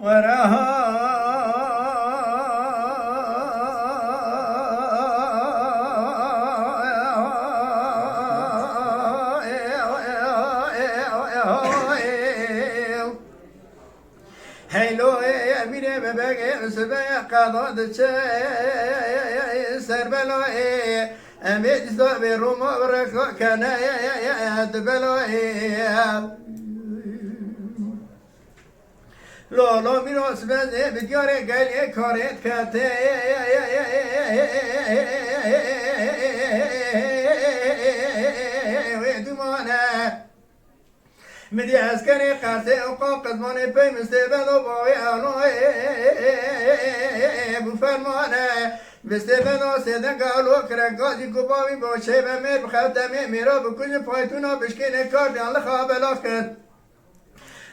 Hello, Emine bebeğim sübeye kadar serbelo Emid zobi rumo bırakı kane dbelo Lolo miros beze bidyare gel karet kate ve dumane مدي عسكري قاسي وقاق زماني بي مستبدو باوي انوي بفرمانه مستبدو سيدن قالو كرقازي قباوي بوشي بمير بخدمي ميرا بكل فايتونا بشكيني كارديان لخابلاف كد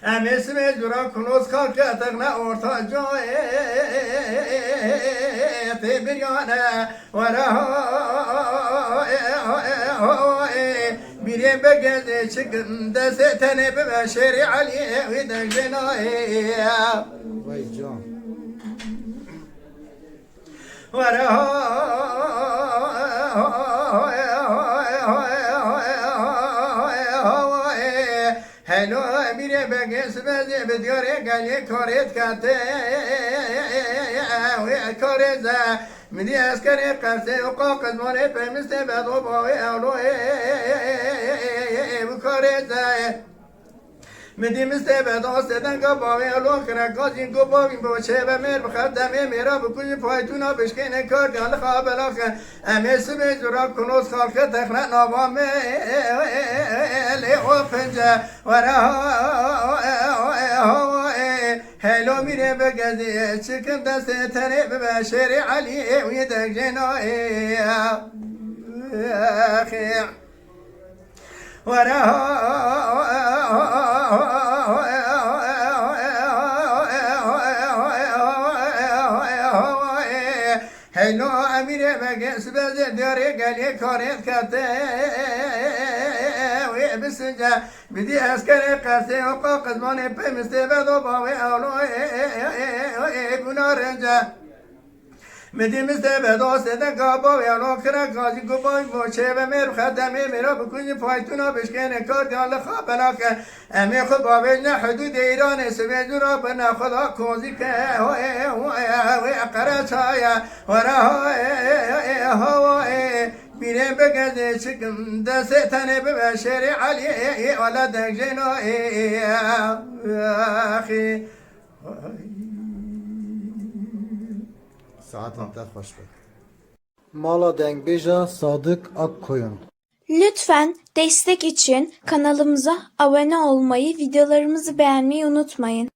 ام اسمي جرا كنوز خالك اتغنى اورتا جوي تبريانا وراها Bire begeze çıkın da setene be şeri aliye ve de cenayı. Vay can. Hello bire begeze beze be diyor gel koret kate ve koreza مدي عسكري قرسي وقاق زماني بمستي بدو باوي أولوي بكاريزا مدي مستي بدو سيدن قباوي أولو كرقازين قباوي بوشي بمير بخدمي ميرا بكل فايتونا بشكين كارديان لخابلاخ أمي سبي جراب كنوز خالك تخنا نوامي لئو فنجا وراها هلو میره بگذی چکم دست تنه ببشری علی ویدک جنایی اخی ورها هلو میره بگذی بزی داری گلی کاریت کته بسنجا بدي عسكري قاسي وقاق زماني بمستي بدو باوي أولو بنارنجا مدي مستي بدو سيدن قاباوي أولو كرا قاجي قباوي بوشي بمير خدمي ميرا بكوني فايتونا بشكين كارديان لخابلاك أمي خبابي حدود إيران سبيجورا بنا خدا كوزي وقرا شايا وراها Bire begeze çıkın da setane beşeri aliye ola da jenoye ahi Saatin de hoş be. Mala Dengbeja Sadık Akkoyun. Lütfen destek için kanalımıza abone olmayı, videolarımızı beğenmeyi unutmayın.